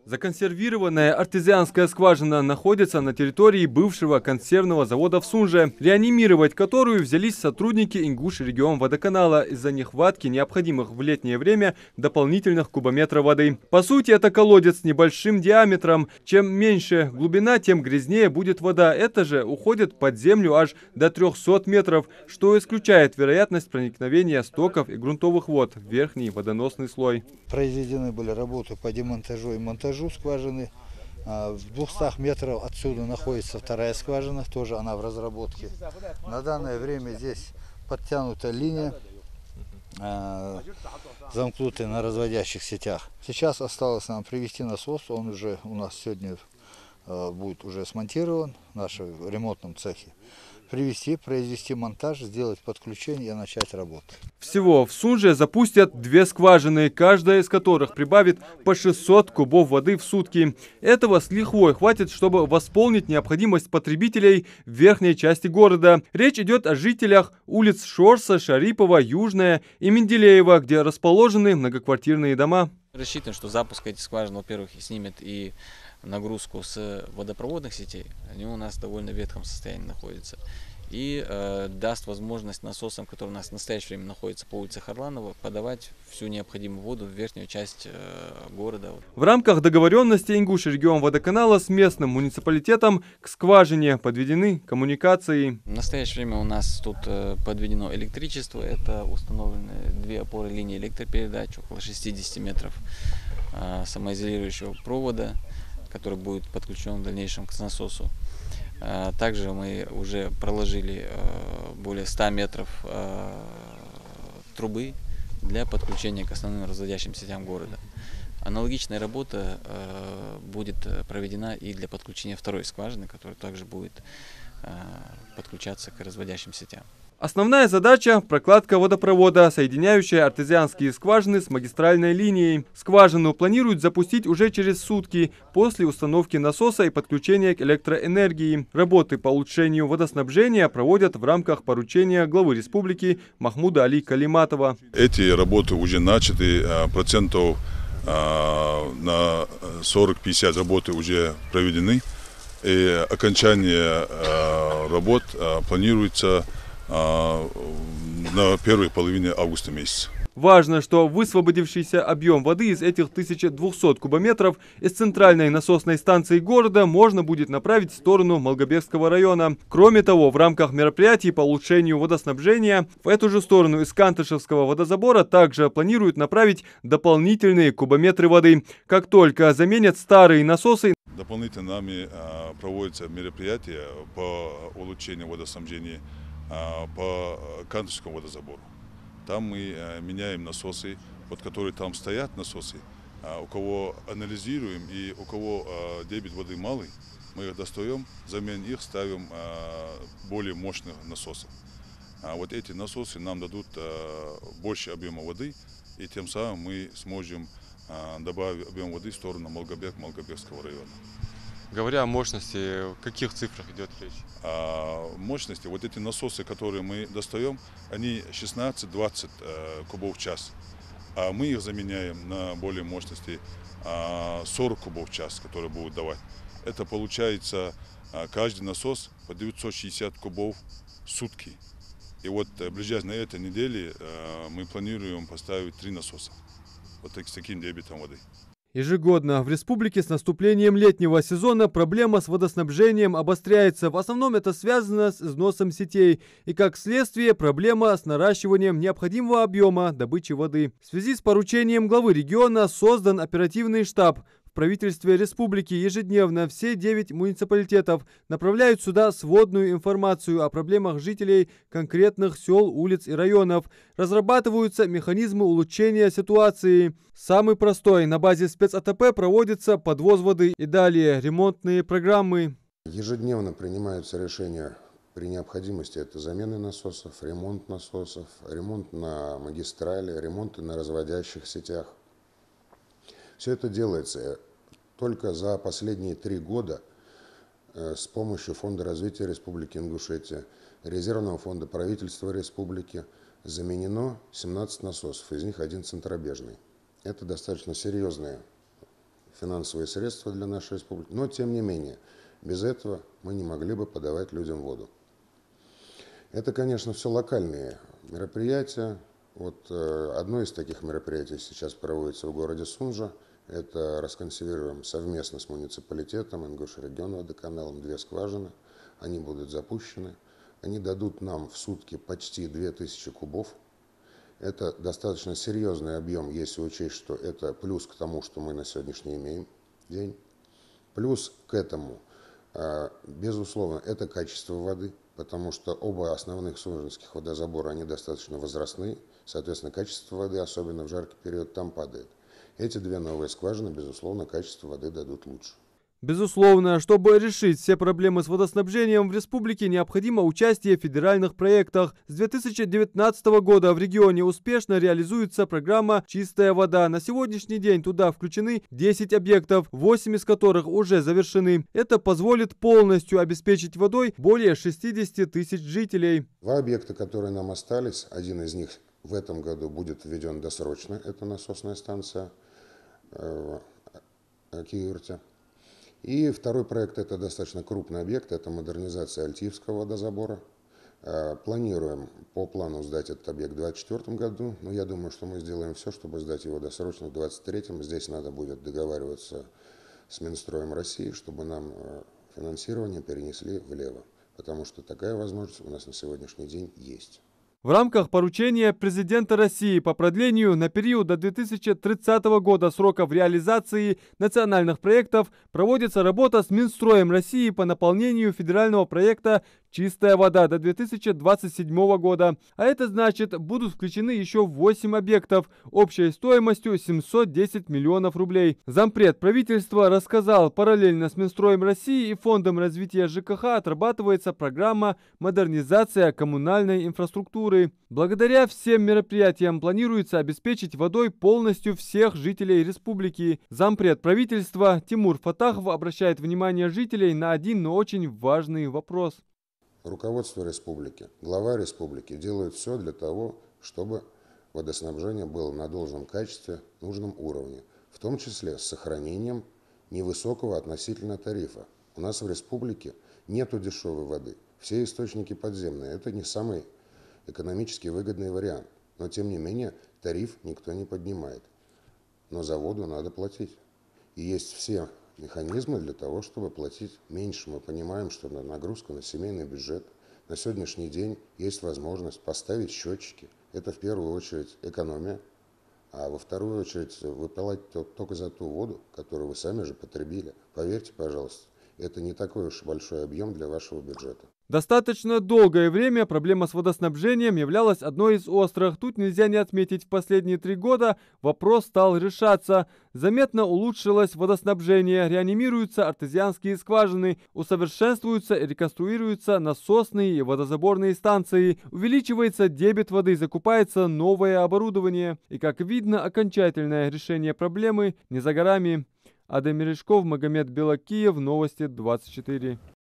Законсервированная артезианская скважина находится на территории бывшего консервного завода в Сунже, реанимировать которую взялись сотрудники Ингуш-Регионводоканала из-за нехватки необходимых в летнее время дополнительных кубометров воды. По сути, это колодец с небольшим диаметром. Чем меньше глубина, тем грязнее будет вода. Это же уходит под землю аж до 300 метров, что исключает вероятность проникновения стоков и грунтовых вод в верхний водоносный слой. Произведены были работы по демонтажу и монтажу скважины. В 200 метров отсюда находится вторая скважина, тоже она в разработке. На данное время здесь подтянута линия, замкнутая на разводящих сетях. Сейчас осталось нам привести насос, он уже у нас сегодня будет уже смонтирован в нашем ремонтном цехе. Привести, произвести монтаж, сделать подключение и начать работу. Всего в Сунже запустят 2 скважины, каждая из которых прибавит по 600 кубов воды в сутки. Этого с лихвой хватит, чтобы восполнить необходимость потребителей в верхней части города. Речь идет о жителях улиц Шорса, Шарипова, Южная и Менделеева, где расположены многоквартирные дома. Рассчитан, что запуск этих скважин, во-первых, снимет и нагрузку с водопроводных сетей, они у нас в довольно ветхом состоянии находятся, и даст возможность насосам, которые у нас в настоящее время находятся по улице Харланова, подавать всю необходимую воду в верхнюю часть города. В рамках договоренности Ингуш-Регионводоканала с местным муниципалитетом к скважине подведены коммуникации. В настоящее время у нас тут подведено электричество, это установлены 2 опоры линии электропередач, около 60 метров самоизолирующего провода, который будет подключен в дальнейшем к насосу. Также мы уже проложили более 100 метров трубы для подключения к основным разводящим сетям города. Аналогичная работа будет проведена и для подключения второй скважины, которая также будет подключаться к разводящим сетям. Основная задача – прокладка водопровода, соединяющая артезианские скважины с магистральной линией. Скважину планируют запустить уже через сутки после установки насоса и подключения к электроэнергии. Работы по улучшению водоснабжения проводят в рамках поручения главы республики Махмуда Али Калиматова. Эти работы уже начаты, процентов на 40-50 работы уже проведены. И окончание работ планируется на первой половине августа месяца. Важно, что высвободившийся объем воды из этих 1200 кубометров из центральной насосной станции города можно будет направить в сторону Малгобекского района. Кроме того, в рамках мероприятий по улучшению водоснабжения в эту же сторону из Кантышевского водозабора также планируют направить дополнительные кубометры воды. Как только заменят старые насосы, дополнительно нами проводятся мероприятия по улучшению водоснабжения по Кантышевскому водозабору. Там мы меняем насосы, вот которые там стоят насосы, у кого анализируем и у кого дебит воды малый, мы их достаем, заменим их, ставим более мощных насосов. Вот эти насосы нам дадут больше объема воды, и тем самым мы сможем добавить объем воды в сторону Малгобекского района. Говоря о мощности, о каких цифрах идет речь? Мощности, вот эти насосы, которые мы достаем, они 16-20 кубов в час. А мы их заменяем на более мощности 40 кубов в час, которые будут давать. Это получается каждый насос по 960 кубов в сутки. И вот ближайшие на этой неделе мы планируем поставить 3 насоса вот с таким дебитом воды. Ежегодно в республике с наступлением летнего сезона проблема с водоснабжением обостряется. В основном это связано с износом сетей и, как следствие, проблема с наращиванием необходимого объема добычи воды. В связи с поручением главы региона создан оперативный штаб. В правительстве республики ежедневно все 9 муниципалитетов направляют сюда сводную информацию о проблемах жителей конкретных сел, улиц и районов. Разрабатываются механизмы улучшения ситуации. Самый простой: на базе спец-АТП проводится подвоз воды и далее ремонтные программы. Ежедневно принимаются решения при необходимости. Это замена насосов, ремонт насосов, ремонт на магистрали, ремонты на разводящих сетях. Все это делается только за последние 3 года с помощью Фонда развития Республики Ингушетия, Резервного фонда правительства республики заменено 17 насосов, из них 1 центробежный. Это достаточно серьезные финансовые средства для нашей республики. Но, тем не менее, без этого мы не могли бы подавать людям воду. Это, конечно, все локальные мероприятия. Вот одно из таких мероприятий сейчас проводится в городе Сунжа. Это расконсервируем совместно с муниципалитетом, Ингушрегион водоканалом 2 скважины. Они будут запущены. Они дадут нам в сутки почти 2000 кубов. Это достаточно серьезный объем, если учесть, что это плюс к тому, что мы на сегодняшний имеем день. Плюс к этому, безусловно, это качество воды, потому что оба основных сунжинских водозабора, они достаточно возрастные. Соответственно, качество воды, особенно в жаркий период, там падает. Эти 2 новые скважины, безусловно, качество воды дадут лучше. Безусловно, чтобы решить все проблемы с водоснабжением в республике, необходимо участие в федеральных проектах. С 2019 года в регионе успешно реализуется программа «Чистая вода». На сегодняшний день туда включены 10 объектов, 8 из которых уже завершены. Это позволит полностью обеспечить водой более 60 тысяч жителей. 2 объекта, которые нам остались, один из них в этом году будет введен досрочно. Это насосная станция в Киирте. И второй проект – это достаточно крупный объект, это модернизация Альтиевского водозабора. Планируем по плану сдать этот объект в 2024 году, но я думаю, что мы сделаем все, чтобы сдать его досрочно в 2023. Здесь надо будет договариваться с Минстроем России, чтобы нам финансирование перенесли влево, потому что такая возможность у нас на сегодняшний день есть. В рамках поручения президента России по продлению на период до 2030 года сроков реализации национальных проектов проводится работа с Минстроем России по наполнению федерального проекта «Чистая вода» до 2027 года. А это значит, будут включены еще 8 объектов общей стоимостью 710 миллионов рублей. Зампред правительства рассказал, параллельно с Минстроем России и Фондом развития ЖКХ отрабатывается программа «Модернизация коммунальной инфраструктуры». Благодаря всем мероприятиям планируется обеспечить водой полностью всех жителей республики. Зампред правительства Тимур Фатахов обращает внимание жителей на один, но очень важный вопрос. Руководство республики, глава республики делают все для того, чтобы водоснабжение было на должном качестве, нужном уровне, в том числе с сохранением невысокого относительно тарифа. У нас в республике нету дешевой воды, все источники подземные, это не самый экономически выгодный вариант, но тем не менее тариф никто не поднимает, но за воду надо платить. И есть все механизмы для того, чтобы платить меньше. Мы понимаем, что на нагрузку на семейный бюджет на сегодняшний день есть возможность поставить счетчики. Это в первую очередь экономия, а во вторую очередь вы платите только за ту воду, которую вы сами же потребили. Поверьте, пожалуйста, это не такой уж большой объем для вашего бюджета. Достаточно долгое время проблема с водоснабжением являлась одной из острых. Тут нельзя не отметить, в последние 3 года вопрос стал решаться. Заметно улучшилось водоснабжение, реанимируются артезианские скважины, усовершенствуются и реконструируются насосные и водозаборные станции, увеличивается дебит воды, закупается новое оборудование. И, как видно, окончательное решение проблемы не за горами. Адам Мережков, Магомед Белокиев, Новости 24.